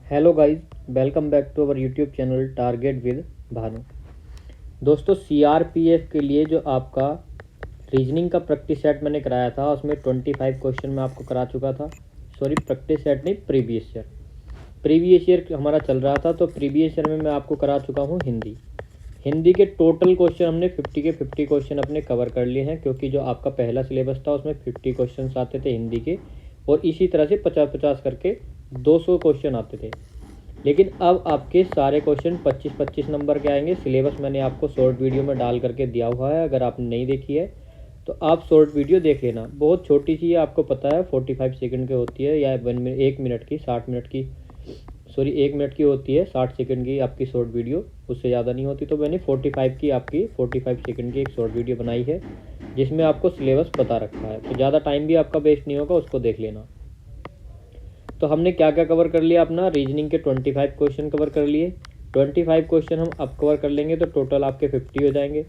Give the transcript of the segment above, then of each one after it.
Hello guys, welcome back to our YouTube channel target with Bhanu. दोस्तों, CRPF के लिए जो आपका रीजनिंग का प्रैक्टिस सेट मैंने कराया था उसमें 25 क्वेश्चन मैं आपको करा चुका था। सॉरी, प्रैक्टिस सेट नहीं, प्रीवियस ईयर हमारा चल रहा था। तो प्रीवियस ईयर में मैं आपको करा चुका हूँ हिंदी के टोटल क्वेश्चन हमने 50 के 50 क्वेश्चन अपने कवर कर लिए हैं, क्योंकि जो आपका पहला सिलेबस था उसमें 50 क्वेश्चन आते थे हिंदी के, और इसी तरह से 50-50 करके 200 क्वेश्चन आते थे। लेकिन अब आपके सारे क्वेश्चन 25-25 नंबर के आएंगे। सिलेबस मैंने आपको शॉर्ट वीडियो में डाल करके दिया हुआ है, अगर आपने नहीं देखी है तो आप शॉर्ट वीडियो देख लेना। बहुत छोटी सी है, आपको पता है 45 सेकंड की होती है, या 1 मिनट की 60 मिनट की, सॉरी 1 मिनट की होती है, 60 सेकंड की आपकी शॉर्ट वीडियो, उससे ज़्यादा नहीं होती। तो मैंने 45 सेकंड की एक शॉर्ट वीडियो बनाई है जिसमें आपको सिलेबस बता रखा है, तो ज़्यादा टाइम भी आपका वेस्ट नहीं होगा, उसको देख लेना। तो हमने क्या क्या कवर कर लिया अपना, रीजनिंग के 25 क्वेश्चन कवर कर लिए। 25 क्वेश्चन हम अब कवर कर लेंगे तो टोटल आपके 50 हो जाएंगे।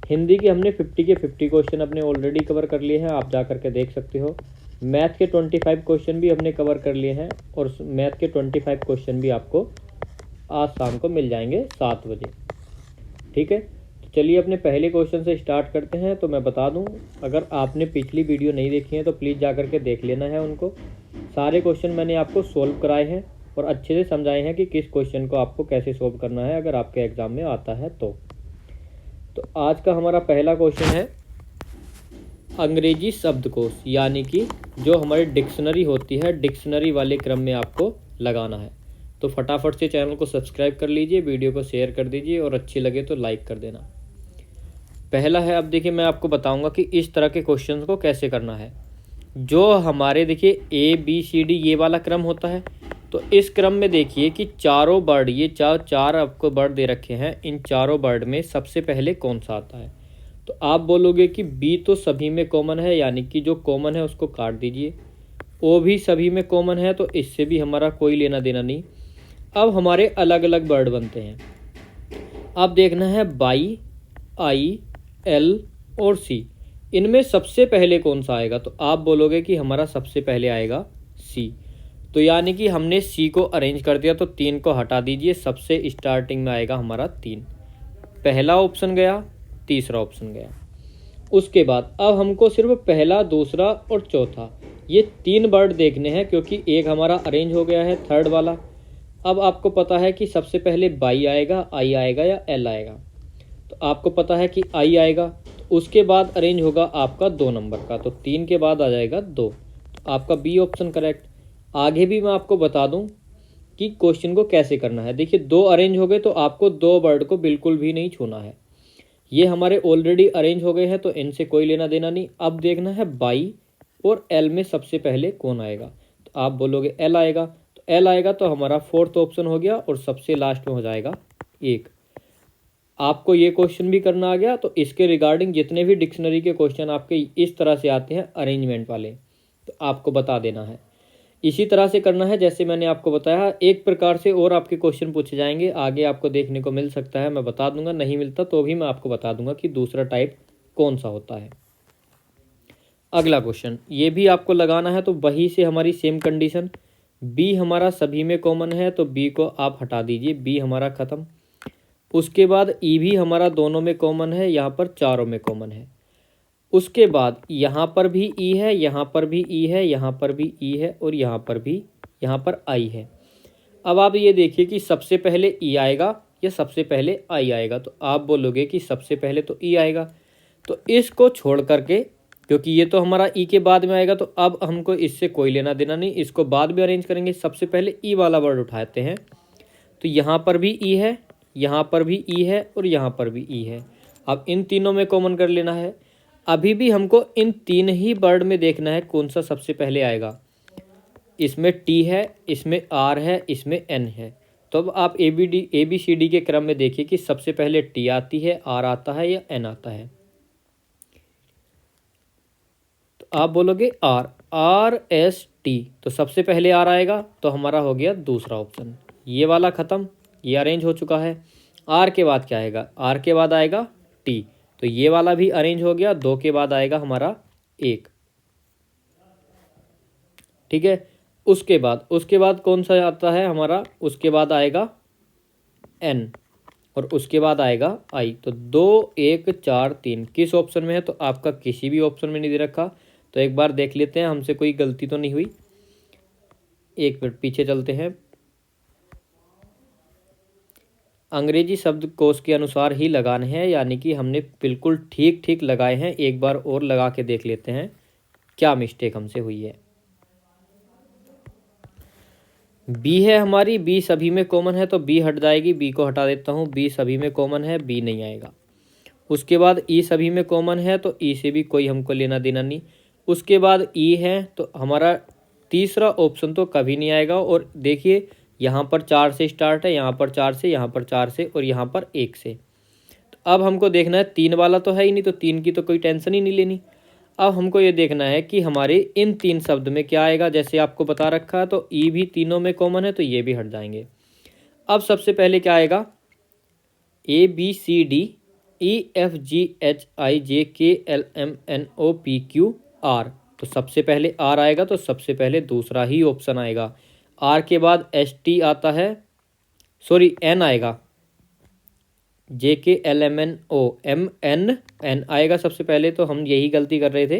हिंदी के हमने 50 के 50 क्वेश्चन अपने ऑलरेडी कवर कर लिए हैं, आप जा करके देख सकते हो। मैथ के 25 क्वेश्चन भी हमने कवर कर लिए हैं, और मैथ के 25 क्वेश्चन भी आपको आज शाम को मिल जाएंगे 7 बजे। ठीक है, तो चलिए अपने पहले क्वेश्चन से स्टार्ट करते हैं। तो मैं बता दूं, अगर आपने पिछली वीडियो नहीं देखी है तो प्लीज़ जा करके देख लेना है उनको। सारे क्वेश्चन मैंने आपको सोल्व कराए हैं और अच्छे से समझाए हैं कि किस क्वेश्चन को आपको कैसे सोल्व करना है, अगर आपके एग्जाम में आता है तो आज का हमारा पहला क्वेश्चन है अंग्रेजी शब्दकोश, यानी कि जो हमारी डिक्शनरी होती है, डिक्शनरी वाले क्रम में आपको लगाना है। तो फटाफट से चैनल को सब्सक्राइब कर लीजिए, वीडियो को शेयर कर दीजिए, और अच्छी लगे तो लाइक कर देना। पहला है, अब देखिए मैं आपको बताऊंगा कि इस तरह के क्वेश्चंस को कैसे करना है। जो हमारे देखिए ABCD ये वाला क्रम होता है, तो इस क्रम में देखिए कि चारों वर्ड, ये चार आपको वर्ड दे रखे हैं, इन चारों वर्ड में सबसे पहले कौन सा आता है। तो आप बोलोगे कि बी तो सभी में कॉमन है, यानी कि जो कॉमन है उसको काट दीजिए। ओ भी सभी में कॉमन है, तो इससे भी हमारा कोई लेना देना नहीं। अब हमारे अलग अलग वर्ड बनते हैं। अब देखना है बाई, आई, एल और सी, इनमें सबसे पहले कौन सा आएगा। तो आप बोलोगे कि हमारा सबसे पहले आएगा सी। तो यानी कि हमने सी को अरेंज कर दिया, तो 3 को हटा दीजिए, सबसे स्टार्टिंग में आएगा हमारा 3। पहला ऑप्शन गया, तीसरा ऑप्शन गया। उसके बाद अब हमको सिर्फ पहला, दूसरा और चौथा, ये 3 वर्ड देखने हैं, क्योंकि एक हमारा अरेंज हो गया है, थर्ड वाला। अब आपको पता है कि सबसे पहले बाई आएगा, आई आएगा या एल आएगा। तो आपको पता है कि आई आएगा, तो उसके बाद अरेंज होगा आपका 2 नंबर का, तो 3 के बाद आ जाएगा 2। तो आपका बी ऑप्शन करेक्ट। आगे भी मैं आपको बता दूं कि क्वेश्चन को कैसे करना है। देखिए 2 अरेंज हो गए, तो आपको 2 वर्ड को बिल्कुल भी नहीं छूना है। ये हमारे ऑलरेडी अरेंज हो गए हैं, तो इनसे कोई लेना देना नहीं। अब देखना है बाई और एल में सबसे पहले कौन आएगा। तो आप बोलोगे एल आएगा, तो एल आएगा तो हमारा 4th ऑप्शन हो गया, और सबसे लास्ट में हो जाएगा 1। आपको ये क्वेश्चन भी करना आ गया। तो इसके रिगार्डिंग जितने भी डिक्शनरी के क्वेश्चन आपके इस तरह से आते हैं अरेंजमेंट वाले, तो आपको बता देना है। इसी तरह से करना है जैसे मैंने आपको बताया। एक प्रकार से और आपके क्वेश्चन पूछे जाएंगे, आगे आपको देखने को मिल सकता है, मैं बता दूंगा। नहीं मिलता तो भी मैं आपको बता दूंगा कि दूसरा टाइप कौन सा होता है। अगला क्वेश्चन ये भी आपको लगाना है, तो वही से हमारी सेम कंडीशन। बी हमारा सभी में कॉमन है, तो बी को आप हटा दीजिए, बी हमारा खत्म। उसके बाद ई भी हमारा दोनों में कॉमन है, यहाँ पर चारों में कॉमन है। उसके बाद यहाँ पर भी ई है, यहाँ पर भी ई है, यहाँ पर भी ई है, और यहाँ पर भी, यहाँ पर आई है। अब आप ये देखिए कि सबसे पहले ई आएगा या सबसे पहले आई आएगा। तो आप बोलोगे कि सबसे पहले तो ई आएगा, तो इसको छोड़ करके, क्योंकि ये तो हमारा ई के बाद में आएगा, तो अब हमको इससे कोई लेना देना नहीं, इसको बाद में अरेंज करेंगे। सबसे पहले ई वाला वर्ड उठाते हैं, तो यहाँ पर भी ई है, यहाँ पर भी ई है, और यहाँ पर भी ई है। अब इन तीनों में कॉमन कर लेना है। अभी भी हमको इन 3 ही वर्ड में देखना है कौन सा सबसे पहले आएगा। इसमें टी है, इसमें आर है, इसमें एन है। तो अब आप ABCD के क्रम में देखिए कि सबसे पहले टी आती है, आर आता है या एन आता है। तो आप बोलोगे RST, तो सबसे पहले आर आएगा, तो हमारा हो गया दूसरा ऑप्शन। ये वाला खत्म, ये अरेंज हो चुका है। आर के बाद क्या आएगा, आर के बाद आएगा टी, तो ये वाला भी अरेंज हो गया। 2 के बाद आएगा हमारा 1। ठीक है, उसके बाद कौन सा आता है हमारा, उसके बाद आएगा n और उसके बाद आएगा i। तो 2 1 4 3 किस ऑप्शन में है, तो आपका किसी भी ऑप्शन में नहीं दे रखा। तो एक बार देख लेते हैं हमसे कोई गलती तो नहीं हुई। एक मिनट पीछे चलते हैं। अंग्रेजी शब्दकोश के अनुसार ही लगाने हैं, यानी कि हमने बिल्कुल ठीक ठीक लगाए हैं। एक बार और लगा के देख लेते हैं क्या मिस्टेक हमसे हुई है। बी है हमारी, बी सभी में कॉमन है तो बी हट जाएगी, बी को हटा देता हूँ। बी सभी में कॉमन है, बी नहीं आएगा। उसके बाद ई सभी में कॉमन है तो ई से भी कोई हमको लेना देना नहीं। उसके बाद ई है तो हमारा तीसरा ऑप्शन तो कभी नहीं आएगा। और देखिए यहाँ पर 4 से स्टार्ट है, यहाँ पर 4 से, यहाँ पर 4 से और यहाँ पर 1 से। तो अब हमको देखना है 3 वाला तो है ही नहीं, तो 3 की तो कोई टेंशन ही नहीं लेनी। अब हमको ये देखना है कि हमारे इन 3 शब्द में क्या आएगा। जैसे आपको बता रखा है तो ई भी तीनों में कॉमन है तो ये भी हट जाएंगे। अब सबसे पहले क्या आएगा, A B C D E F G H I J K L M N O P Q R. तो सबसे पहले आर आएगा तो सबसे पहले दूसरा ही ऑप्शन आएगा। आर के बाद एस टी आता है, सॉरी एन आएगा, J K L M N O M N N आएगा सबसे पहले। तो हम यही गलती कर रहे थे।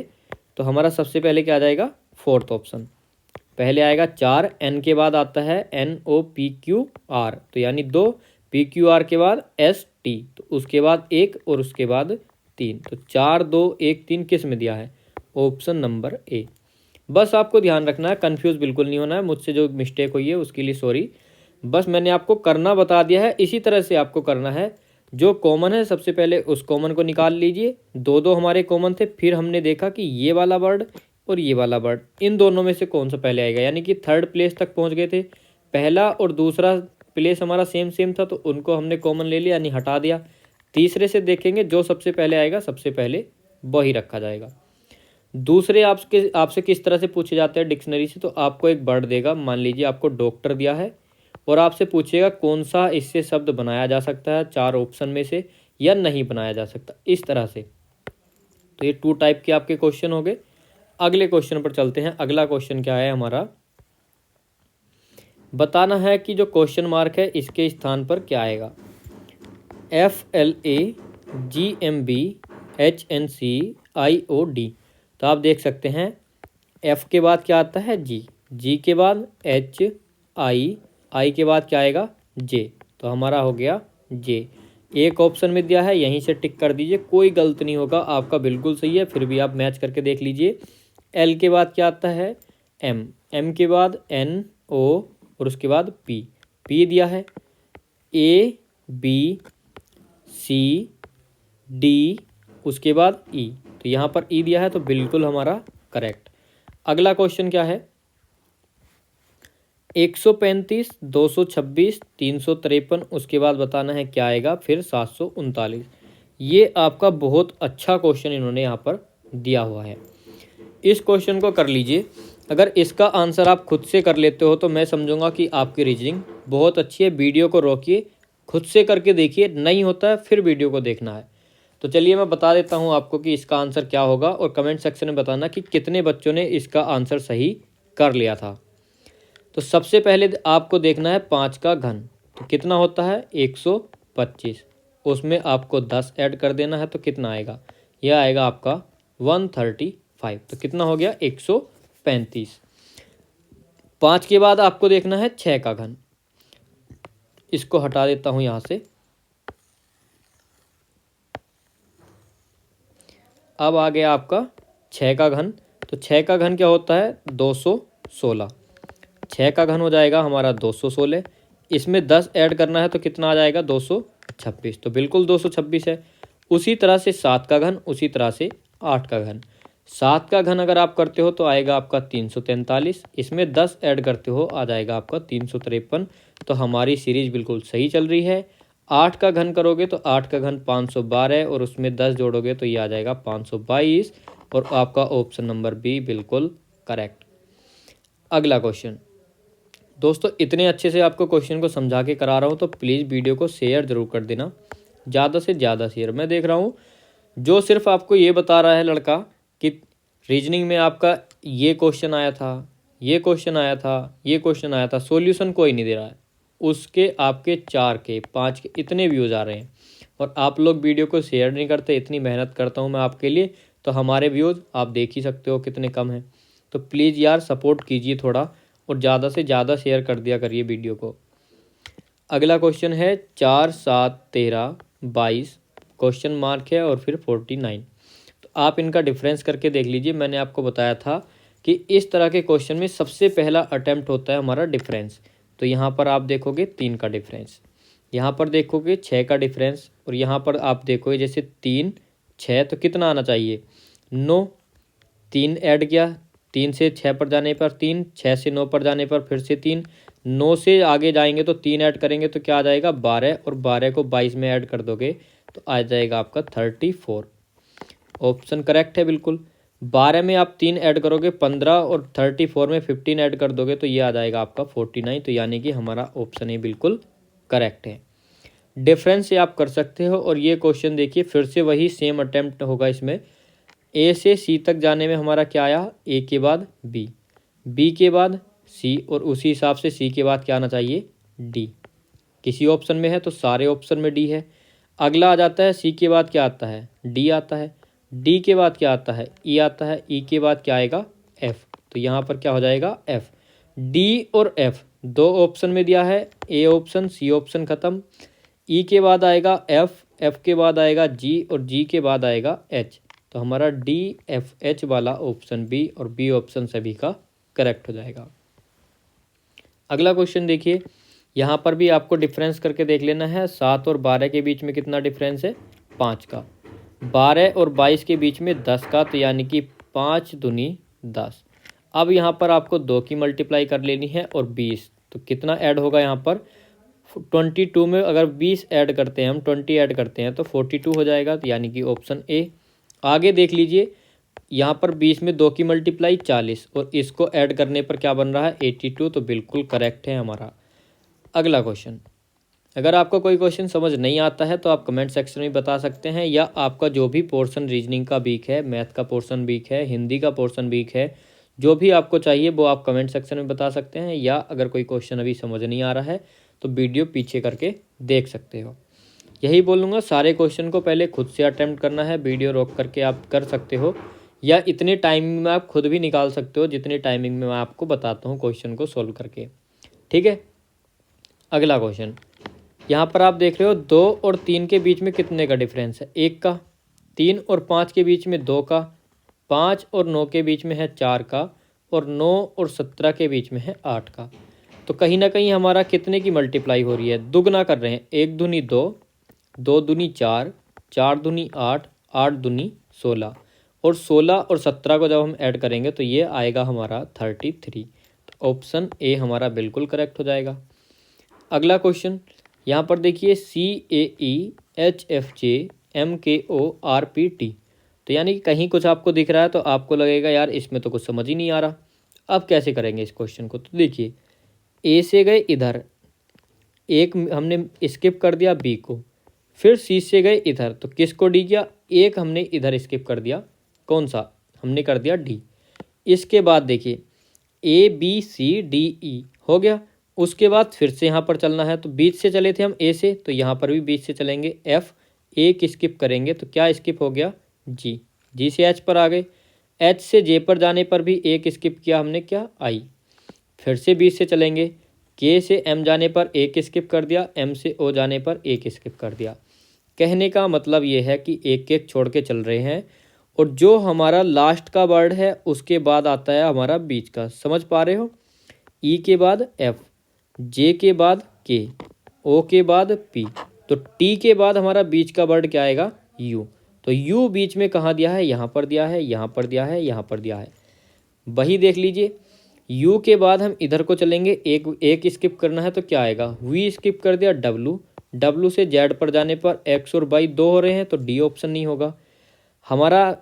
तो हमारा सबसे पहले क्या आ जाएगा, फोर्थ ऑप्शन। पहले आएगा 4, एन के बाद आता है N O P Q R, तो यानी 2, पी क्यू आर के बाद एस टी, तो उसके बाद 1 और उसके बाद 3। तो 4 2 1 3 किस में दिया है, ऑप्शन नंबर ए। बस आपको ध्यान रखना है, कंफ्यूज बिल्कुल नहीं होना है। मुझसे जो मिस्टेक हुई है उसके लिए सॉरी। बस मैंने आपको करना बता दिया है, इसी तरह से आपको करना है। जो कॉमन है सबसे पहले उस कॉमन को निकाल लीजिए। 2 2 हमारे कॉमन थे, फिर हमने देखा कि ये वाला वर्ड और ये वाला वर्ड, इन दोनों में से कौन सा पहले आएगा। यानी कि थर्ड प्लेस तक पहुंच गए थे। पहला और दूसरा प्लेस हमारा सेम सेम था तो उनको हमने कॉमन ले लिया, यानी हटा दिया। तीसरे से देखेंगे जो सबसे पहले आएगा सबसे पहले वही रखा जाएगा। दूसरे आपसे किस तरह से पूछे जाते हैं डिक्शनरी से, तो आपको एक वर्ड देगा, मान लीजिए आपको डॉक्टर दिया है और आपसे पूछेगा कौन सा इससे शब्द बनाया जा सकता है 4 ऑप्शन में से या नहीं बनाया जा सकता, इस तरह से। तो ये 2 टाइप के आपके क्वेश्चन हो गए। अगले क्वेश्चन पर चलते हैं। अगला क्वेश्चन क्या है हमारा, बताना है कि जो क्वेश्चन मार्क है इसके स्थान पर क्या आएगा। FLA GMB HNC IOD। तो आप देख सकते हैं F के बाद क्या आता है G, G के बाद H, I के बाद क्या आएगा J। तो हमारा हो गया J। एक ऑप्शन में दिया है, यहीं से टिक कर दीजिए, कोई गलत नहीं होगा, आपका बिल्कुल सही है। फिर भी आप मैच करके देख लीजिए। L के बाद क्या आता है M, M के बाद N O और उसके बाद P, P दिया है A B C D उसके बाद E। तो यहाँ पर E दिया है तो बिल्कुल हमारा करेक्ट। अगला क्वेश्चन क्या है, 135 226 353 उसके बाद बताना है क्या आएगा, फिर 739। ये आपका बहुत अच्छा क्वेश्चन इन्होंने यहाँ पर दिया हुआ है। इस क्वेश्चन को कर लीजिए। अगर इसका आंसर आप खुद से कर लेते हो तो मैं समझूंगा कि आपकी रीजनिंग बहुत अच्छी है। वीडियो को रोकिए, खुद से करके देखिए, नहीं होता है फिर वीडियो को देखना है। तो चलिए मैं बता देता हूँ आपको कि इसका आंसर क्या होगा और कमेंट सेक्शन में बताना कि कितने बच्चों ने इसका आंसर सही कर लिया था। तो सबसे पहले आपको देखना है 5 का घन, तो कितना होता है 125। उसमें आपको 10 ऐड कर देना है तो कितना आएगा, यह आएगा आपका 135। तो कितना हो गया 135। 5 के बाद आपको देखना है 6 का घन, इसको हटा देता हूँ यहाँ से। अब आ गया आपका 6 का घन, तो 6 का घन क्या होता है 216। 6 का घन हो जाएगा हमारा 216। इसमें 10 ऐड करना है तो कितना आ जाएगा 226। तो बिल्कुल 226 है। उसी तरह से 7 का घन, उसी तरह से 8 का घन। 7 का घन अगर आप करते हो तो आएगा आपका 343। इसमें 10 ऐड करते हो आ जाएगा आपका 353। तो हमारी सीरीज बिल्कुल सही चल रही है। 8 का घन करोगे तो 8 का घन 512 और उसमें 10 जोड़ोगे तो ये आ जाएगा 522 और आपका ऑप्शन नंबर बी बिल्कुल करेक्ट। अगला क्वेश्चन दोस्तों, इतने अच्छे से आपको क्वेश्चन को समझा के करा रहा हूँ तो प्लीज़ वीडियो को शेयर ज़रूर कर देना, ज़्यादा से ज़्यादा शेयर। मैं देख रहा हूँ जो सिर्फ आपको ये बता रहा है लड़का कि रीजनिंग में आपका ये क्वेश्चन आया था, ये क्वेश्चन आया था, ये क्वेश्चन आया था, सॉल्यूशन कोई नहीं दे रहा है, उसके आपके 4 के 5 के इतने व्यूज़ आ रहे हैं और आप लोग वीडियो को शेयर नहीं करते। इतनी मेहनत करता हूँ मैं आपके लिए, तो हमारे व्यूज़ आप देख ही सकते हो कितने कम हैं। तो प्लीज़ यार सपोर्ट कीजिए थोड़ा और ज़्यादा से ज़्यादा शेयर कर दिया करिए वीडियो को। अगला क्वेश्चन है 4 7 13 22 क्वेश्चन मार्क है और फिर 49। तो आप इनका डिफरेंस करके देख लीजिए। मैंने आपको बताया था कि इस तरह के क्वेश्चन में सबसे पहला अटेम्प्ट होता है हमारा डिफरेंस। तो यहाँ पर आप देखोगे 3 का डिफरेंस, यहाँ पर देखोगे 6 का डिफरेंस और यहाँ पर आप देखोगे जैसे 3 6 तो कितना आना चाहिए 9। 3 ऐड किया, 3 से 6 पर जाने पर 3, 6 से 9 पर जाने पर फिर से 3, 9 से आगे जाएंगे तो 3 ऐड करेंगे तो क्या आ जाएगा 12 और 12 को 22 में ऐड कर दोगे तो आ जाएगा आपका 34। ऑप्शन करेक्ट है बिल्कुल। 12 में आप 3 ऐड करोगे 15 और 34 में 15 ऐड कर दोगे तो ये आ जाएगा आपका 49। तो यानी कि हमारा ऑप्शन ए बिल्कुल करेक्ट है। डिफरेंस से आप कर सकते हो। और ये क्वेश्चन देखिए फिर से वही सेम अटेम्प्ट होगा इसमें। ए से सी तक जाने में हमारा क्या आया, ए के बाद बी, बी के बाद सी और उसी हिसाब से सी के बाद क्या आना चाहिए डी। किसी ऑप्शन में है तो सारे ऑप्शन में डी है। अगला आ जाता है सी के बाद क्या आता है डी आता है, डी के बाद क्या आता है ई आता है, ई के बाद क्या आएगा एफ। तो यहाँ पर क्या हो जाएगा एफ। डी और एफ दो ऑप्शन में दिया है, ए ऑप्शन सी ऑप्शन खत्म। ई के बाद आएगा एफ, एफ के बाद आएगा जी और जी के बाद आएगा एच। तो हमारा डी एफ एच वाला ऑप्शन बी और बी ऑप्शन सभी का करेक्ट हो जाएगा। अगला क्वेश्चन देखिए, यहाँ पर भी आपको डिफरेंस करके देख लेना है। 7 और 12 के बीच में कितना डिफरेंस है 5 का। 12 और 22 के बीच में 10 का, तो यानी कि 5 दूनी 10। अब यहाँ पर आपको 2 की मल्टीप्लाई कर लेनी है और 20, तो कितना ऐड होगा यहाँ पर 22 में अगर 20 ऐड करते हैं हम 20 ऐड करते हैं तो 42 हो जाएगा। तो यानी कि ऑप्शन ए। आगे देख लीजिए यहाँ पर 20 में 2 की मल्टीप्लाई 40 और इसको ऐड करने पर क्या बन रहा है 82। तो बिल्कुल करेक्ट है हमारा। अगला क्वेश्चन, अगर आपको कोई क्वेश्चन समझ नहीं आता है तो आप कमेंट सेक्शन में बता सकते हैं, या आपका जो भी पोर्शन रीजनिंग का वीक है, मैथ का पोर्शन वीक है, हिंदी का पोर्शन वीक है, जो भी आपको चाहिए वो आप कमेंट सेक्शन में बता सकते हैं। या अगर कोई क्वेश्चन अभी समझ नहीं आ रहा है तो वीडियो पीछे करके देख सकते हो। यही बोलूँगा, सारे क्वेश्चन को पहले खुद से अटैम्प्ट करना है, वीडियो रोक करके आप कर सकते हो, या इतने टाइमिंग में आप खुद भी निकाल सकते हो जितने टाइमिंग में मैं आपको बताता हूँ क्वेश्चन को सोल्व करके। ठीक है। अगला क्वेश्चन, यहाँ पर आप देख रहे हो 2 और 3 के बीच में कितने का डिफरेंस है 1 का। 3 और 5 के बीच में 2 का। 5 और 9 के बीच में है 4 का और 9 और 17 के बीच में है 8 का। तो कहीं ना कहीं हमारा कितने की मल्टीप्लाई हो रही है, दुगना कर रहे हैं। 1 दूनी 2, 2 दूनी 4, 4 दूनी 8, 8 दूनी 16 और 16 और 17 को जब हम ऐड करेंगे तो ये आएगा हमारा 33। तो ऑप्शन ए हमारा बिल्कुल करेक्ट हो जाएगा। अगला क्वेश्चन, यहाँ पर देखिए CAE HFJ MKO RPT। तो यानी कि कहीं कुछ आपको दिख रहा है तो आपको लगेगा यार इसमें तो कुछ समझ ही नहीं आ रहा, अब कैसे करेंगे इस क्वेश्चन को। तो देखिए ए से गए इधर, एक हमने स्किप कर दिया बी को, फिर सी से गए इधर तो किसको डी किया, एक हमने इधर स्किप कर दिया, कौन सा हमने कर दिया डी। इसके बाद देखिए ABCDE हो गया। उसके बाद फिर से यहाँ पर चलना है, तो बीच से चले थे हम ए से, तो यहाँ पर भी बीच से चलेंगे एफ, एक स्किप करेंगे तो क्या स्किप हो गया जी, जी से एच पर आ गए। एच से जे पर जाने पर भी एक स्किप किया हमने, क्या आई। फिर से बीच से चलेंगे, के से एम जाने पर एक स्किप कर दिया, एम से ओ जाने पर एक स्किप कर दिया। कहने का मतलब ये है कि एक एक छोड़ के चल रहे हैं, और जो हमारा लास्ट का वर्ड है उसके बाद आता है हमारा बीच का। समझ पा रहे हो, ई के बाद एफ, जे के बाद के, ओ के बाद पी, तो टी के बाद हमारा बीच का वर्ड क्या आएगा यू। तो यू बीच में कहाँ दिया है, यहाँ पर दिया है, यहाँ पर दिया है, यहाँ पर दिया है। वही देख लीजिए, यू के बाद हम इधर को चलेंगे, एक स्किप करना है तो क्या आएगा, वी स्किप कर दिया डब्लू, डब्लू से जेड पर जाने पर एक्स और वाई 2 हो रहे हैं तो डी ऑप्शन नहीं होगा हमारा।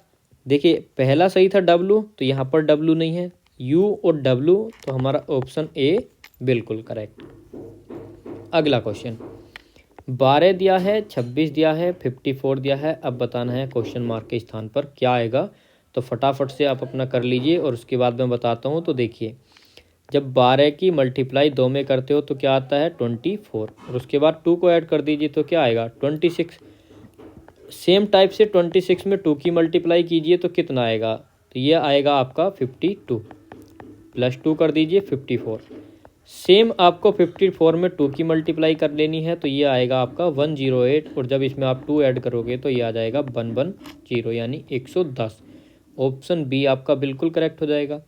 देखिए पहला सही था डब्लू, तो यहाँ पर डब्लू नहीं है, यू और डब्लू, तो हमारा ऑप्शन ए बिल्कुल करेक्ट। अगला क्वेश्चन, 12 दिया है, 26 दिया है, 54 दिया है। अब बताना है क्वेश्चन मार्क के स्थान पर क्या आएगा। तो फटाफट से आप अपना कर लीजिए और उसके बाद मैं बताता हूँ। तो देखिए जब 12 की मल्टीप्लाई 2 में करते हो तो क्या आता है 24, और उसके बाद 2 को ऐड कर दीजिए तो क्या आएगा 26। सेम टाइप से 26 में 2 की मल्टीप्लाई कीजिए तो कितना आएगा, तो ये आएगा आपका 52, प्लस 2 कर दीजिए 54। सेम आपको 54 में 2 की मल्टीप्लाई कर लेनी है तो ये आएगा आपका 108, और जब इसमें आप 2 ऐड करोगे तो ये आ जाएगा 110 यानी 110। ऑप्शन बी आपका बिल्कुल करेक्ट हो जाएगा।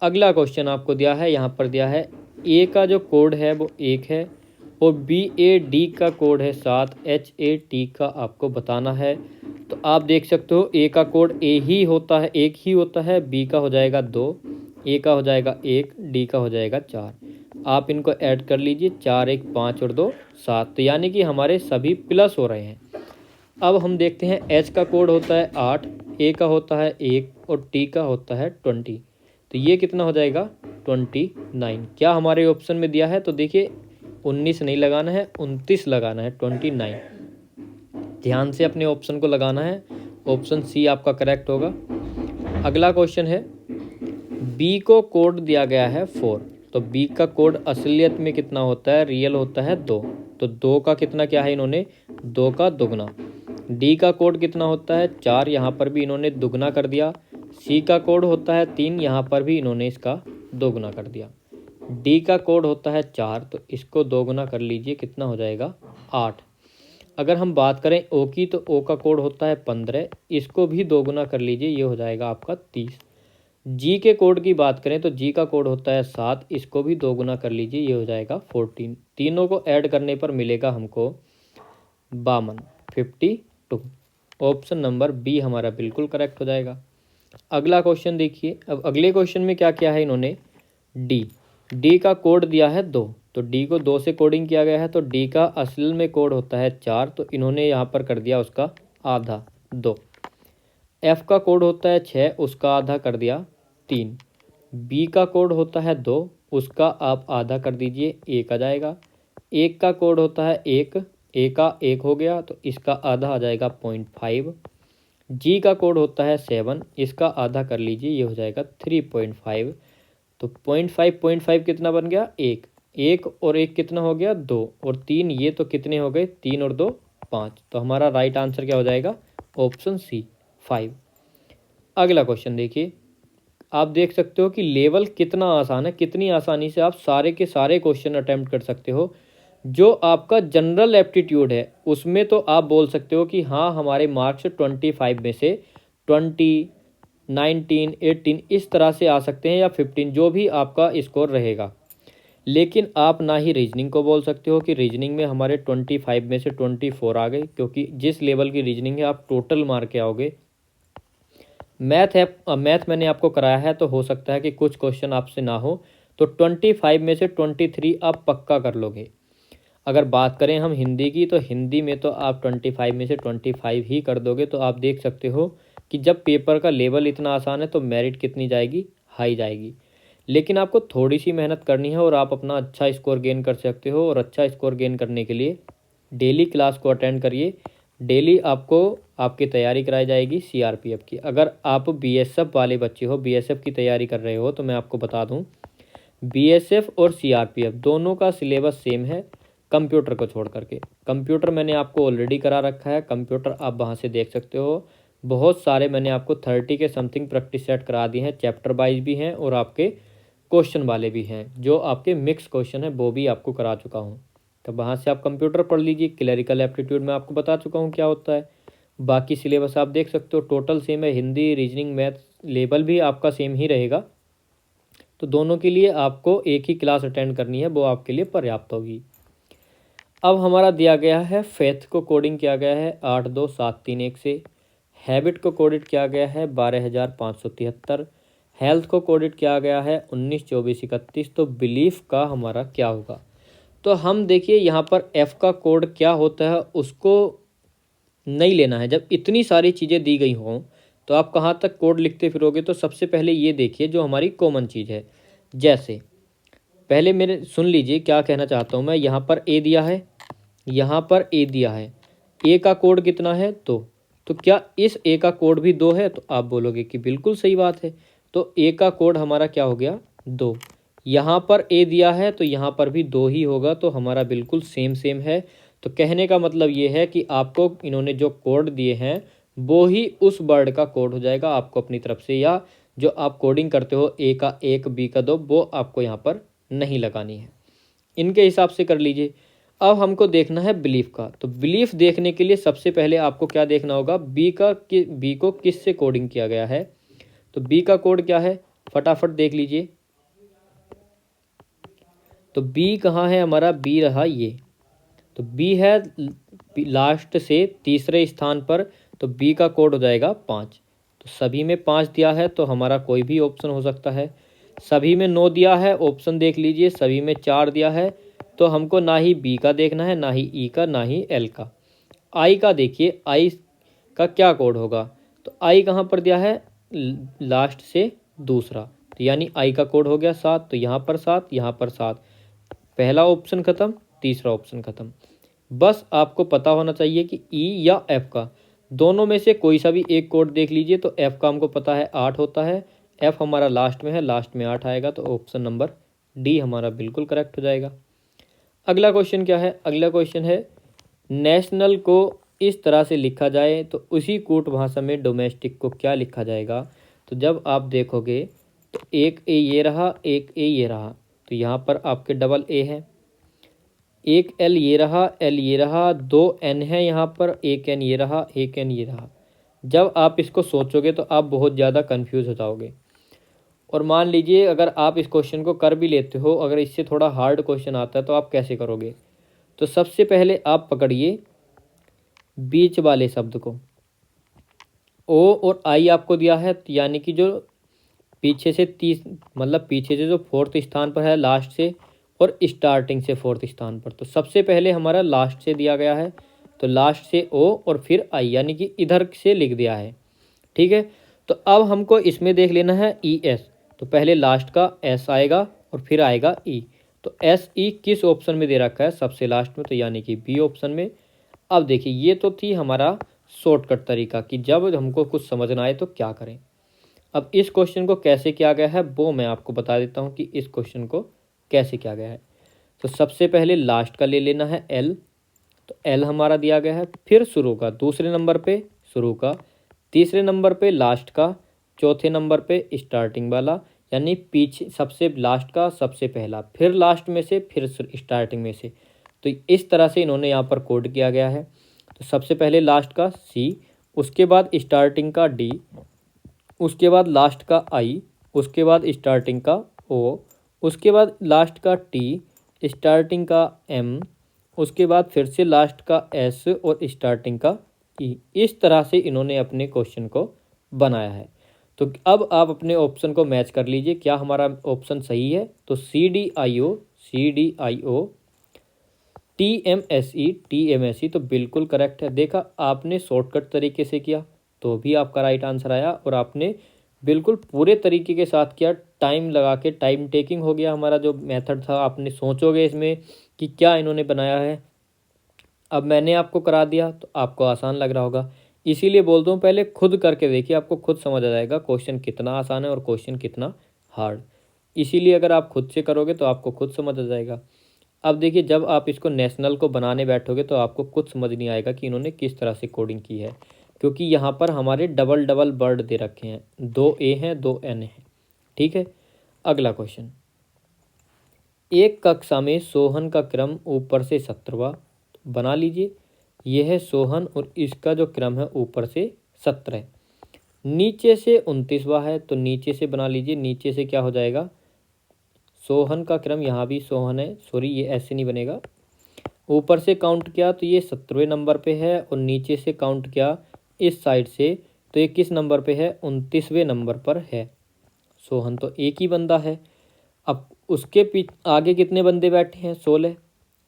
अगला क्वेश्चन आपको दिया है, यहाँ पर दिया है ए का जो कोड है वो 1 है और BAD का कोड है 7, HAT का आपको बताना है। तो आप देख सकते हो ए का कोड ए ही होता है, 1 ही होता है, बी का हो जाएगा 2, ए का हो जाएगा 1, डी का हो जाएगा 4। आप इनको ऐड कर लीजिए, 4 1 5 और 2 7, तो यानी कि हमारे सभी प्लस हो रहे हैं। अब हम देखते हैं एच का कोड होता है 8, ए का होता है 1 और टी का होता है 20, तो ये कितना हो जाएगा 29। क्या हमारे ऑप्शन में दिया है, तो देखिए 19 नहीं लगाना है, 29 लगाना है, 29। ध्यान से अपने ऑप्शन को लगाना है, ऑप्शन सी आपका करेक्ट होगा। अगला क्वेश्चन है बी को कोड दिया गया है 4, तो बी का कोड असलियत में कितना होता है, रियल होता है 2, तो 2 का कितना क्या है इन्होंने 2 का दुगना। डी का कोड कितना होता है 4, यहाँ पर भी इन्होंने दुगना कर दिया। सी का कोड होता है 3, यहाँ पर भी इन्होंने इसका दोगुना कर दिया। डी का कोड होता है 4, तो इसको दोगुना कर लीजिए, कितना हो जाएगा 8। अगर हम बात करें ओ की, तो ओ का कोड होता है 15, इसको भी दोगुना कर लीजिए, ये हो जाएगा आपका 30। जी के कोड की बात करें तो जी का कोड होता है 7, इसको भी दोगुना कर लीजिए, ये हो जाएगा 14। तीनों को ऐड करने पर मिलेगा हमको 52। ऑप्शन नंबर बी हमारा बिल्कुल करेक्ट हो जाएगा। अगला क्वेश्चन देखिए, अब अगले क्वेश्चन में क्या किया है इन्होंने, डी का कोड दिया है 2, तो डी को 2 से कोडिंग किया गया है, तो डी का असल में कोड होता है 4, तो इन्होंने यहाँ पर कर दिया उसका आधा 2। एफ का कोड होता है 6, उसका आधा कर दिया 3। बी का कोड होता है 2, उसका आप आधा कर दीजिए, 1 आ जाएगा। एक का कोड होता है 1, ए का 1 हो गया, तो इसका आधा आ जाएगा 0.5। जी का कोड होता है 7, इसका आधा कर लीजिए, ये हो जाएगा 3.5। तो 0.5 कितना बन गया 1, 1 और 1 कितना हो गया 2, और 3 ये तो कितने हो गए 3 और 2 5, तो हमारा राइट आंसर क्या हो जाएगा ऑप्शन सी 5। अगला क्वेश्चन देखिए, आप देख सकते हो कि लेवल कितना आसान है, कितनी आसानी से आप सारे के सारे क्वेश्चन अटेम्प्ट कर सकते हो। जो आपका जनरल एप्टीट्यूड है उसमें तो आप बोल सकते हो कि हाँ हमारे मार्क्स 25 में से 20, 19, 18 इस तरह से आ सकते हैं, या 15, जो भी आपका स्कोर रहेगा। लेकिन आप ना ही रीजनिंग को बोल सकते हो कि रीजनिंग में हमारे 25 में से 24 आ गए, क्योंकि जिस लेवल की रीजनिंग है आप टोटल मार के आओगे। मैथ मैंने आपको कराया है, तो हो सकता है कि कुछ क्वेश्चन आपसे ना हो, तो 25 में से 23 आप पक्का कर लोगे। अगर बात करें हम हिंदी की, तो हिंदी में तो आप 25 में से 25 ही कर दोगे। तो आप देख सकते हो कि जब पेपर का लेवल इतना आसान है तो मेरिट कितनी जाएगी, हाई जाएगी। लेकिन आपको थोड़ी सी मेहनत करनी है और आप अपना अच्छा स्कोर गेन कर सकते हो। और अच्छा स्कोर गेन करने के लिए डेली क्लास को अटेंड करिए। डेली आपको आपकी तैयारी कराई जाएगी CRPF की। अगर आप BSF वाले बच्चे हो, BSF की तैयारी कर रहे हो, तो मैं आपको बता दूं BSF और CRPF दोनों का सिलेबस सेम है, कंप्यूटर को छोड़ करके। कंप्यूटर मैंने आपको ऑलरेडी करा रखा है, कंप्यूटर आप वहाँ से देख सकते हो। बहुत सारे मैंने आपको 30 के समथिंग प्रैक्टिस सेट करा दिए हैं, चैप्टर वाइज भी हैं और आपके क्वेश्चन वाले भी हैं। जो आपके मिक्स क्वेश्चन है वो भी आपको करा चुका हूँ, तो वहाँ से आप कंप्यूटर पढ़ लीजिए। क्लरिकल एप्टीट्यूड में आपको बता चुका हूँ क्या होता है। बाकी सिलेबस आप देख सकते हो, टोटल सेम है। हिंदी, रीजनिंग, मैथ लेवल भी आपका सेम ही रहेगा। तो दोनों के लिए आपको एक ही क्लास अटेंड करनी है, वो आपके लिए पर्याप्त होगी। अब हमारा दिया गया है फेथ को कोडिंग किया गया है 82731 से। हैबिट को कोडिट किया गया है 12573। हेल्थ को कोडिट किया गया है 192431। तो बिलीफ का हमारा क्या होगा, तो हम देखिए यहाँ पर एफ का कोड क्या होता है उसको नहीं लेना है। जब इतनी सारी चीज़ें दी गई हों तो आप कहाँ तक कोड लिखते फिरोगे। तो सबसे पहले ये देखिए जो हमारी कॉमन चीज़ है। जैसे पहले मेरे सुन लीजिए क्या कहना चाहता हूँ मैं। यहाँ पर ए दिया है, यहाँ पर ए दिया है। ए का कोड कितना है 2, तो क्या इस ए का कोड भी 2 है, तो आप बोलोगे कि बिल्कुल सही बात है। तो ए का कोड हमारा क्या हो गया 2। यहाँ पर ए दिया है तो यहाँ पर भी 2 ही होगा, तो हमारा बिल्कुल सेम सेम है। तो कहने का मतलब ये है कि आपको इन्होंने जो कोड दिए हैं वो ही उस वर्ड का कोड हो जाएगा आपको अपनी तरफ से, या जो आप कोडिंग करते हो ए का 1 बी का 2 वो आपको यहाँ पर नहीं लगानी है। इनके हिसाब से कर लीजिए। अब हमको देखना है बिलीफ का। तो बिलीफ देखने के लिए सबसे पहले आपको क्या देखना होगा, बी को किस से कोडिंग किया गया है। तो बी का कोड क्या है फटाफट देख लीजिए। तो बी कहाँ है हमारा, बी रहा ये। तो बी है लास्ट से तीसरे स्थान पर, तो बी का कोड हो जाएगा 5। तो सभी में 5 दिया है तो हमारा कोई भी ऑप्शन हो सकता है। सभी में 9 दिया है, ऑप्शन देख लीजिए। सभी में 4 दिया है तो हमको ना ही बी का देखना है, ना ही ई का, ना ही एल का। आई का देखिए, आई का क्या कोड होगा। तो आई कहाँ पर दिया है, लास्ट से दूसरा, तो यानी आई का कोड हो गया 7। तो यहाँ पर 7, यहाँ पर 7, पहला ऑप्शन खत्म, तीसरा ऑप्शन खत्म। बस आपको पता होना चाहिए कि ई या एफ का, दोनों में से कोई सा भी एक कोड देख लीजिए। तो एफ का हमको पता है 8 होता है, एफ हमारा लास्ट में है, लास्ट में 8 आएगा, तो ऑप्शन नंबर डी हमारा बिल्कुल करेक्ट हो जाएगा। अगला क्वेश्चन क्या है, अगला क्वेश्चन है नेशनल को इस तरह से लिखा जाए तो उसी कूट भाषा में डोमेस्टिक को क्या लिखा जाएगा। तो जब आप देखोगे तो एक ए ये रहा, एक ए ये रहा, तो यहाँ पर आपके डबल ए है। एक एल ये रहा, एल ये रहा, 2 एन है यहाँ पर, एक एन ये रहा, एक एन ये रहा। जब आप इसको सोचोगे तो आप बहुत ज़्यादा कंफ्यूज हो जाओगे। और मान लीजिए अगर आप इस क्वेश्चन को कर भी लेते हो, अगर इससे थोड़ा हार्ड क्वेश्चन आता है तो आप कैसे करोगे। तो सबसे पहले आप पकड़िए बीच वाले शब्द को। ओ और आई आपको दिया है, यानी कि जो पीछे से मतलब पीछे से जो 4th स्थान पर है लास्ट से, और स्टार्टिंग से 4th स्थान पर। तो सबसे पहले हमारा लास्ट से दिया गया है, तो लास्ट से ओ और फिर आई, यानी कि इधर से लिख दिया है। ठीक है, तो अब हमको इसमें देख लेना है ई एस। तो पहले लास्ट का एस आएगा और फिर आएगा ई। तो एस ई किस ऑप्शन में दे रखा है, सबसे लास्ट में, तो यानी कि बी ऑप्शन में। अब देखिए ये तो थी हमारा शॉर्टकट तरीका कि जब हमको कुछ समझना आए तो क्या करें। अब इस क्वेश्चन को कैसे किया गया है वो मैं आपको बता देता हूँ कि इस क्वेश्चन को कैसे किया गया है। तो सबसे पहले लास्ट का ले लेना है एल, तो एल हमारा दिया गया है, फिर शुरू का, दूसरे नंबर पे शुरू का, तीसरे नंबर पे लास्ट का, चौथे नंबर पे स्टार्टिंग वाला, यानी पीछे सबसे लास्ट का सबसे पहला, फिर लास्ट में से, फिर स्टार्टिंग में से। तो इस तरह से इन्होंने यहाँ पर कोड किया गया है। तो सबसे पहले लास्ट का सी, उसके बाद स्टार्टिंग का डी, उसके बाद लास्ट का आई, उसके बाद स्टार्टिंग का ओ, उसके बाद लास्ट का टी, स्टार्टिंग का एम, उसके बाद फिर से लास्ट का एस और स्टार्टिंग का ई। इस तरह से इन्होंने अपने क्वेश्चन को बनाया है। तो अब आप अपने ऑप्शन को मैच कर लीजिए, क्या हमारा ऑप्शन सही है। तो CDIO TMSE तो बिल्कुल करेक्ट है। देखा आपने शॉर्टकट तरीके से किया तो भी आपका राइट आंसर आया, और आपने बिल्कुल पूरे तरीके के साथ किया, टाइम लगा के, टाइम टेकिंग हो गया हमारा जो मेथड था। आपने सोचोगे इसमें कि क्या इन्होंने बनाया है, अब मैंने आपको करा दिया तो आपको आसान लग रहा होगा। इसीलिए बोलता हूँ पहले खुद करके देखिए, आपको खुद समझ आ जाएगा क्वेश्चन कितना आसान है और क्वेश्चन कितना हार्ड। इसीलिए अगर आप खुद से करोगे तो आपको खुद समझ आ जाएगा। अब देखिए जब आप इसको नेशनल को बनाने बैठोगे तो आपको कुछ समझ नहीं आएगा कि इन्होंने किस तरह से कोडिंग की है, क्योंकि यहाँ पर हमारे डबल डबल वर्ड दे रखे हैं, 2 ए हैं 2 एन हैं। ठीक है, अगला क्वेश्चन, एक कक्षा में सोहन का क्रम ऊपर से 17वां, बना लीजिए। यह है सोहन और इसका जो क्रम है ऊपर से 17, नीचे से 29वां है, तो नीचे से बना लीजिए। नीचे से क्या हो जाएगा, सोहन का क्रम, यहाँ भी सोहन है, सॉरी ये ऐसे नहीं बनेगा। ऊपर से काउंट किया तो ये 17वें नंबर पे है, और नीचे से काउंट किया इस साइड से तो ये किस नंबर पे है, 29वें नंबर पर है। सोहन तो एक ही बंदा है। अब उसके आगे कितने बंदे बैठे हैं, 16,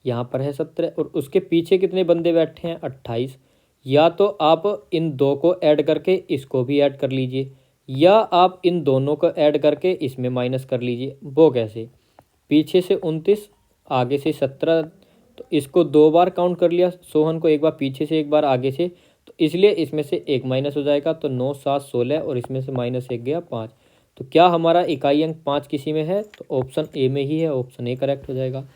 यहाँ पर है 17, और उसके पीछे कितने बंदे बैठे हैं, 28। या तो आप इन दो को ऐड करके इसको भी ऐड कर लीजिए, या आप इन दोनों को ऐड करके इसमें माइनस कर लीजिए। वो कैसे, पीछे से 29, आगे से 17, तो इसको 2 बार काउंट कर लिया सोहन को, एक बार पीछे से एक बार आगे से, तो इसलिए इसमें से एक माइनस हो जाएगा। तो 9 7 16, और इसमें से -1 गया 5, तो क्या हमारा इकाई अंक 5 किसी में है? तो ऑप्शन ए में ही है, ऑप्शन ए करेक्ट हो जाएगा।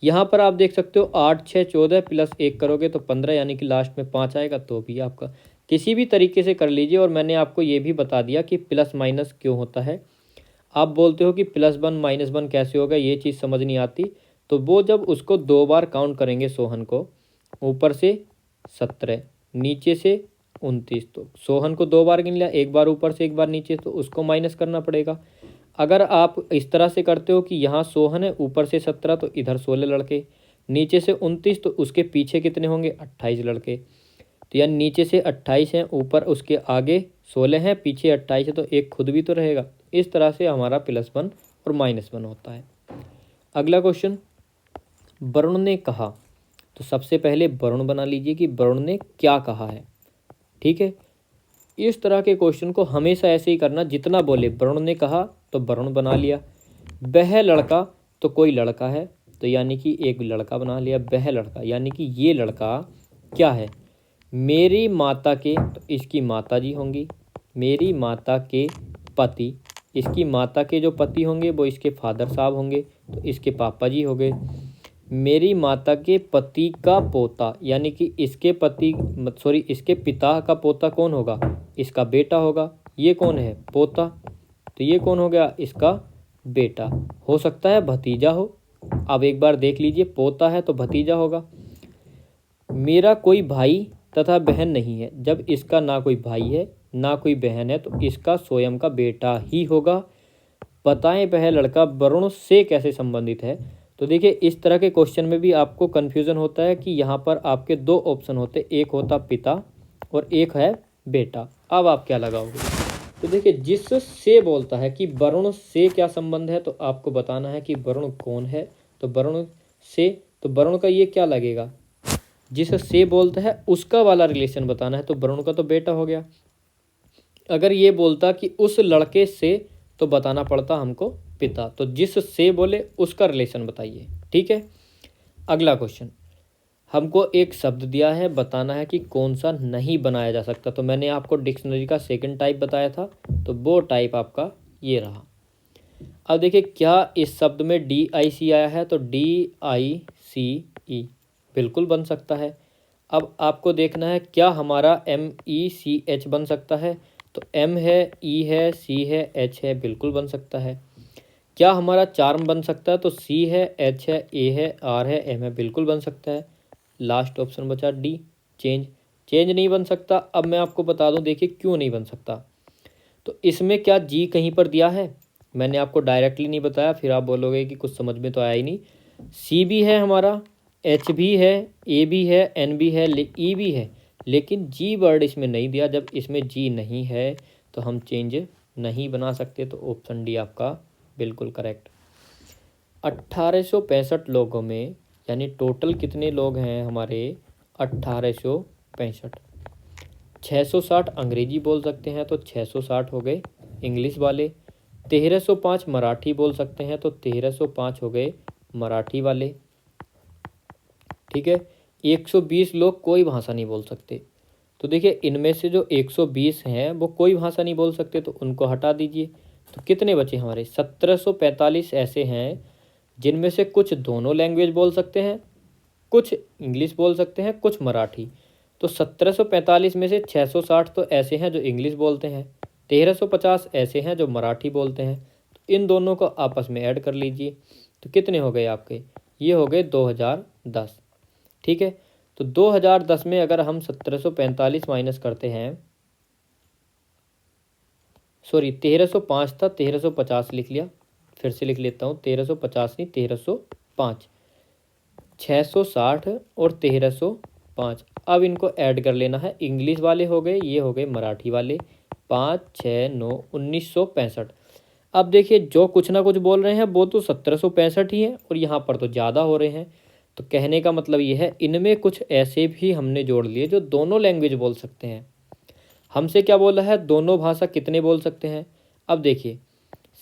यहाँ पर आप देख सकते हो 8 6 14 प्लस 1 करोगे तो 15, यानी कि लास्ट में 5 आएगा, तो भी आपका किसी भी तरीके से कर लीजिए। और मैंने आपको ये भी बता दिया कि प्लस माइनस क्यों होता है। आप बोलते हो कि +1 -1 कैसे होगा, ये चीज़ समझ नहीं आती। तो वो जब उसको 2 बार काउंट करेंगे सोहन को, ऊपर से 17 नीचे से 29, तो सोहन को 2 बार गिन लिया, एक बार ऊपर से एक बार नीचे, तो उसको माइनस करना पड़ेगा। अगर आप इस तरह से करते हो कि यहाँ सोहन है, ऊपर से 17, तो इधर 16 लड़के, नीचे से 29, तो उसके पीछे कितने होंगे? 28 लड़के। तो यानी नीचे से 28 हैं, ऊपर उसके आगे 16 हैं, पीछे 28 है, तो एक खुद भी तो रहेगा। इस तरह से हमारा +1 और -1 होता है। अगला क्वेश्चन, वरुण ने कहा। तो सबसे पहले वरुण बना लीजिए कि वरुण ने क्या कहा है। ठीक है, इस तरह के क्वेश्चन को हमेशा ऐसे ही करना, जितना बोले वरुण ने कहा तो वरुण बना लिया। वह लड़का, तो कोई लड़का है, तो यानी कि एक लड़का बना लिया। वह लड़का यानी कि ये लड़का क्या है? मेरी माता के, तो इसकी माता जी होंगी। मेरी माता के पति, इसकी माता के जो पति होंगे वो इसके फादर साहब होंगे, तो इसके पापा जी हो गए। मेरी माता के पति का पोता, यानी कि इसके पति इसके पिता का पोता कौन होगा? इसका बेटा होगा। ये कौन है? पोता। तो ये कौन हो गया? इसका बेटा। हो सकता है भतीजा हो। अब एक बार देख लीजिए, पोता है तो भतीजा होगा। मेरा कोई भाई तथा बहन नहीं है। जब इसका ना कोई भाई है ना कोई बहन है, तो इसका स्वयं का बेटा ही होगा। बताएं वह लड़का वरुण से कैसे संबंधित है। तो देखिए, इस तरह के क्वेश्चन में भी आपको कन्फ्यूज़न होता है कि यहाँ पर आपके 2 ऑप्शन होते, एक होता पिता और एक है बेटा। अब आप क्या लगाओगे? तो देखिए, जिस से बोलता है कि वरुण से क्या संबंध है, तो आपको बताना है कि वरुण कौन है। तो वरुण से, तो वरुण का ये क्या लगेगा? जिस से बोलता है उसका वाला रिलेशन बताना है, तो वरुण का तो बेटा हो गया। अगर ये बोलता कि उस लड़के से, तो बताना पड़ता हमको पिता। तो जिस से बोले उसका रिलेशन बताइए। ठीक है, अगला क्वेश्चन, हमको एक शब्द दिया है, बताना है कि कौन सा नहीं बनाया जा सकता। तो मैंने आपको डिक्शनरी का सेकंड टाइप बताया था, तो वो टाइप आपका ये रहा। अब देखिए, क्या इस शब्द में DIC आया है? तो DICE बिल्कुल बन सकता है। अब आपको देखना है क्या हमारा MECH बन सकता है? तो M है, E है, C है, H है, बिल्कुल बन सकता है। क्या हमारा चार्म बन सकता है? तो C है, H है, A है, R है, M है, बिल्कुल बन सकता है। लास्ट ऑप्शन बचा D, चेंज। चेंज नहीं बन सकता। अब मैं आपको बता दूं, देखिए क्यों नहीं बन सकता। तो इसमें क्या G कहीं पर दिया है? मैंने आपको डायरेक्टली नहीं बताया, फिर आप बोलोगे कि कुछ समझ में तो आया ही नहीं। C भी है हमारा, H भी है, A भी है, N भी है, E भी है, लेकिन G वर्ड इसमें नहीं दिया। जब इसमें G नहीं है तो हम चेंज नहीं बना सकते। तो ऑप्शन डी आपका बिल्कुल करेक्ट। 1865 लोगों में, यानी टोटल कितने लोग हैं हमारे? 1865। 660 अंग्रेजी बोल सकते हैं, तो 660 हो गए इंग्लिश वाले। 1305 मराठी बोल सकते हैं, तो 1305 हो गए मराठी वाले। ठीक है, 120 लोग कोई भाषा नहीं बोल सकते। तो देखिए, इनमें से जो 120 हैं वो कोई भाषा नहीं बोल सकते, तो उनको हटा दीजिए। तो कितने बचे हमारे? 1745 ऐसे हैं जिनमें से कुछ दोनों लैंग्वेज बोल सकते हैं, कुछ इंग्लिश बोल सकते हैं, कुछ मराठी। तो 1745 में से 660 तो ऐसे हैं जो इंग्लिश बोलते हैं, 1350 ऐसे हैं जो मराठी बोलते हैं। तो इन दोनों को आपस में ऐड कर लीजिए। तो कितने हो गए आपके? ये हो गए 2010। ठीक है, तो 2010 में अगर हम 1745 माइनस करते हैं, सॉरी 1305 था, 1350 लिख लिया, फिर से लिख लेता हूँ, 1350 नहीं 1305, 660 और 1305। अब इनको ऐड कर लेना है। इंग्लिश वाले हो गए, ये हो गए मराठी वाले, 5 6 9 1965। अब देखिए, जो कुछ ना कुछ बोल रहे हैं वो तो 1765 ही है, और यहाँ पर तो ज़्यादा हो रहे हैं। तो कहने का मतलब ये है, इनमें कुछ ऐसे भी हमने जोड़ लिए जो दोनों लैंग्वेज बोल सकते हैं। हमसे क्या बोला है? दोनों भाषा कितने बोल सकते हैं। अब देखिए,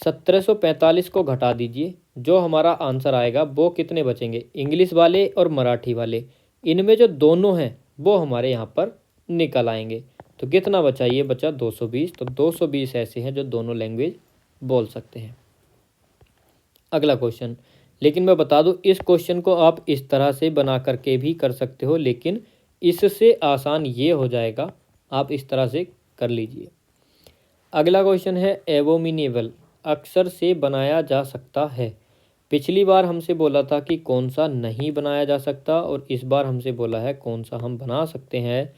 1745 को घटा दीजिए, जो हमारा आंसर आएगा वो कितने बचेंगे? इंग्लिश वाले और मराठी वाले। इनमें जो दोनों हैं वो हमारे यहाँ पर निकल आएंगे। तो कितना बचा? ये बचा 220। तो 220 ऐसे हैं जो दोनों लैंग्वेज बोल सकते हैं। अगला क्वेश्चन, लेकिन मैं बता दूं इस क्वेश्चन को आप इस तरह से बना करके भी कर सकते हो, लेकिन इससे आसान ये हो जाएगा, आप इस तरह से कर लीजिए। अगला क्वेश्चन है एबोमिनेबल अक्सर से बनाया जा सकता है। पिछली बार हमसे बोला था कि कौन सा नहीं बनाया जा सकता, और इस बार हमसे बोला है कौन सा हम बना सकते हैं।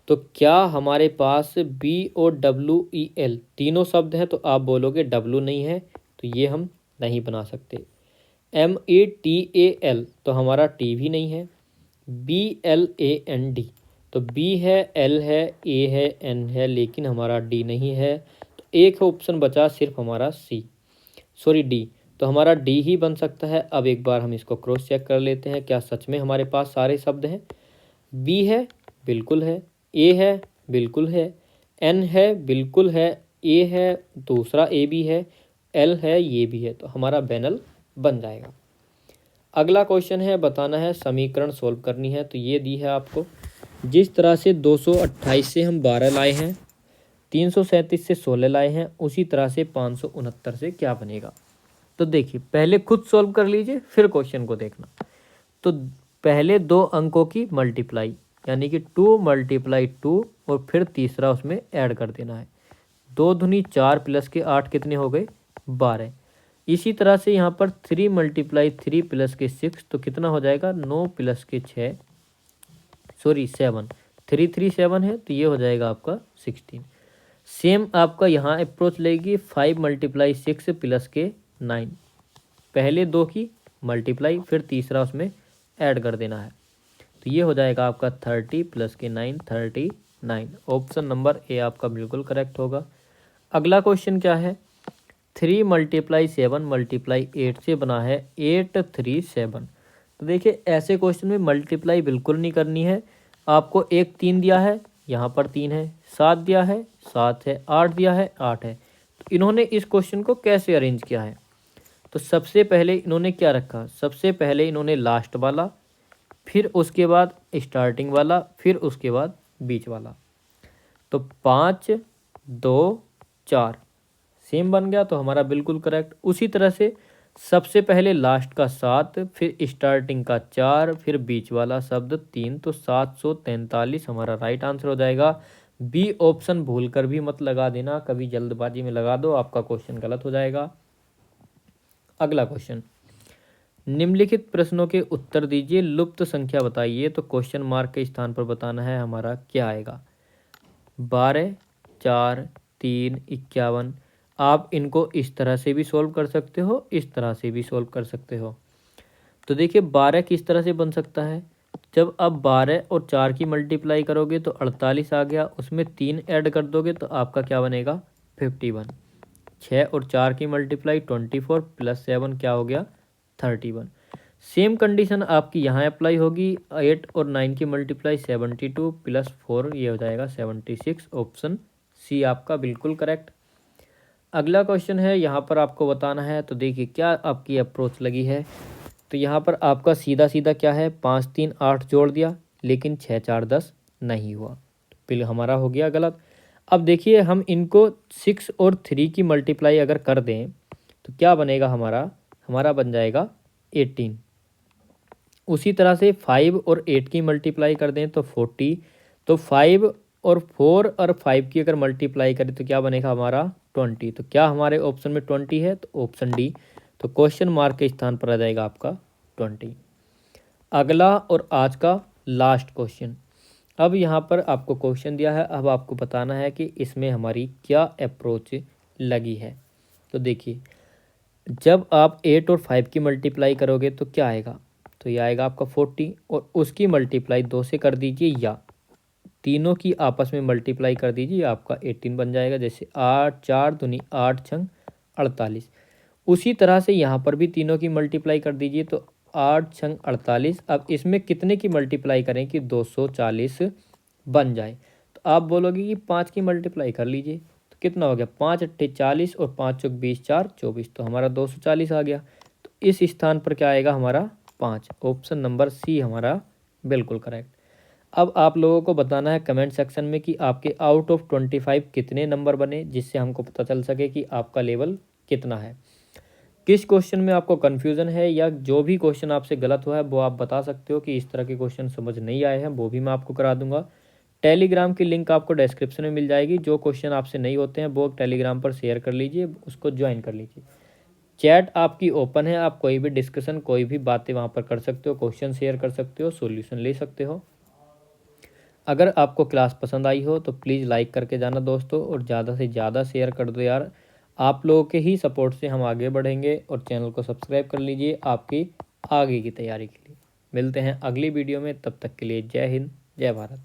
तो क्या हमारे पास BOWEL तीनों शब्द हैं, तो आप बोलोगे W नहीं है, तो ये हम नहीं बना सकते। METAL तो हमारा T भी नहीं है। BLAND तो B है, L है, A है, N है, लेकिन हमारा D नहीं है। तो एक ऑप्शन बचा सिर्फ हमारा D, तो हमारा D ही बन सकता है। अब एक बार हम इसको क्रॉस चेक कर लेते हैं, क्या सच में हमारे पास सारे शब्द हैं। B है, बिल्कुल है। A है, बिल्कुल है। N है, बिल्कुल है। A है, दूसरा A भी है। L है, ये भी है, तो हमारा बैनल बन जाएगा। अगला क्वेश्चन है, बताना है समीकरण सोल्व करनी है। तो ये दी है आपको, जिस तरह से 228 से हम 12 लाए हैं, 337 से 16 लाए हैं, उसी तरह से 569 से क्या बनेगा। तो देखिए पहले खुद सोल्व कर लीजिए, फिर क्वेश्चन को देखना। तो पहले 2 अंकों की मल्टीप्लाई, यानी कि 2 × 2, और फिर तीसरा उसमें ऐड कर देना है। 2 दूनी 4 प्लस के 8 कितने हो गए, 12। इसी तरह से यहाँ पर 3 × 3 प्लस के 6, तो कितना हो जाएगा, 9 प्लस के 6, 7, 3 3 7 है, तो ये हो जाएगा आपका 16। सेम आपका यहाँ अप्रोच लेगी 5 × 6 प्लस के 9, पहले 2 की मल्टीप्लाई, फिर तीसरा उसमें ऐड कर देना है। तो ये हो जाएगा आपका 30 प्लस के 9, 39। ऑप्शन नंबर ए आपका बिल्कुल करेक्ट होगा। अगला क्वेश्चन क्या है, 3 × 7 × 8 से बना है 837। तो देखिए ऐसे क्वेश्चन में मल्टीप्लाई बिल्कुल नहीं करनी है। आपको एक 3 दिया है, यहाँ पर 3 है, 7 दिया है, 7 है, 8 दिया है, 8 है। तो इन्होंने इस क्वेश्चन को कैसे अरेंज किया है, तो सबसे पहले इन्होंने क्या रखा, सबसे पहले इन्होंने लास्ट वाला, फिर उसके बाद स्टार्टिंग वाला, फिर उसके बाद बीच वाला। तो 5 2 4 सेम बन गया, तो हमारा बिल्कुल करेक्ट। उसी तरह से सबसे पहले लास्ट का 7, फिर स्टार्टिंग का 4, फिर बीच वाला शब्द 3, तो 743 हमारा राइट आंसर हो जाएगा। बी ऑप्शन भूल कर भी मत लगा देना, कभी जल्दबाजी में लगा दो आपका क्वेश्चन गलत हो जाएगा। अगला क्वेश्चन, निम्नलिखित प्रश्नों के उत्तर दीजिए, लुप्त संख्या बताइए। तो क्वेश्चन मार्क के स्थान पर बताना है हमारा क्या आएगा। 12 4 3 51। आप इनको इस तरह से भी सोल्व कर सकते हो, इस तरह से भी सोल्व कर सकते हो। तो देखिए 12 किस तरह से बन सकता है, जब आप 12 और 4 की मल्टीप्लाई करोगे तो 48 आ गया, उसमें 3 ऐड कर दोगे तो आपका क्या बनेगा, 51। 6 और 4 की मल्टीप्लाई 24 प्लस 7 क्या हो गया, 31। सेम कंडीशन आपकी यहाँ अप्लाई होगी। 8 और 9 की मल्टीप्लाई 72 प्लस 4, ये हो जाएगा 76। ऑप्शन सी आपका बिल्कुल करेक्ट। अगला क्वेश्चन है, यहाँ पर आपको बताना है। तो देखिए क्या आपकी अप्रोच लगी है। तो यहाँ पर आपका सीधा सीधा क्या है, 5 3 8 जोड़ दिया, लेकिन 6 4 10 नहीं हुआ, तो फिर हमारा हो गया गलत। अब देखिए हम इनको 6 और 3 की मल्टीप्लाई अगर कर दें तो क्या बनेगा, हमारा बन जाएगा 18। उसी तरह से 5 और 8 की मल्टीप्लाई कर दें तो 40। तो 5 और 4 और 5 की अगर मल्टीप्लाई करें तो क्या बनेगा हमारा 20। तो क्या हमारे ऑप्शन में 20 है, तो ऑप्शन डी। तो क्वेश्चन मार्क के स्थान पर आ जाएगा आपका 20। अगला और आज का लास्ट क्वेश्चन। अब यहाँ पर आपको क्वेश्चन दिया है, अब आपको बताना है कि इसमें हमारी क्या अप्रोच लगी है। तो देखिए जब आप 8 और 5 की मल्टीप्लाई करोगे तो क्या आएगा, तो ये आएगा आपका 40, और उसकी मल्टीप्लाई 2 से कर दीजिए, या तीनों की आपस में मल्टीप्लाई कर दीजिए, आपका 18 बन जाएगा। जैसे 8 4 दूनी 8 6 48। उसी तरह से यहाँ पर भी तीनों की मल्टीप्लाई कर दीजिए, तो 8 6 48। अब इसमें कितने की मल्टीप्लाई करें कि 240 बन जाए, तो आप बोलोगे कि 5 की मल्टीप्लाई कर लीजिए। तो कितना हो गया, 5 8 40 और 5 चौक 20 4 24, तो हमारा 240 आ गया। तो इस स्थान पर क्या आएगा हमारा 5। ऑप्शन नंबर सी हमारा बिल्कुल करेक्ट। अब आप लोगों को बताना है कमेंट सेक्शन में कि आपके आउट ऑफ 25 कितने नंबर बने, जिससे हमको पता चल सके कि आपका लेवल कितना है। किस क्वेश्चन में आपको कन्फ्यूज़न है या जो भी क्वेश्चन आपसे गलत हुआ है वो आप बता सकते हो कि इस तरह के क्वेश्चन समझ नहीं आए हैं, वो भी मैं आपको करा दूंगा। टेलीग्राम की लिंक आपको डिस्क्रिप्शन में मिल जाएगी। जो क्वेश्चन आपसे नहीं होते हैं वो टेलीग्राम पर शेयर कर लीजिए, उसको ज्वाइन कर लीजिए। चैट आपकी ओपन है, आप कोई भी डिस्कशन कोई भी बातें वहाँ पर कर सकते हो, क्वेश्चन शेयर कर सकते हो, सॉल्यूशन ले सकते हो। अगर आपको क्लास पसंद आई हो तो प्लीज़ लाइक करके जाना दोस्तों, और ज़्यादा से ज़्यादा शेयर कर दो यार। आप लोगों के ही सपोर्ट से हम आगे बढ़ेंगे। और चैनल को सब्सक्राइब कर लीजिए आपकी आगे की तैयारी के लिए। मिलते हैं अगली वीडियो में, तब तक के लिए जय हिंद जय भारत।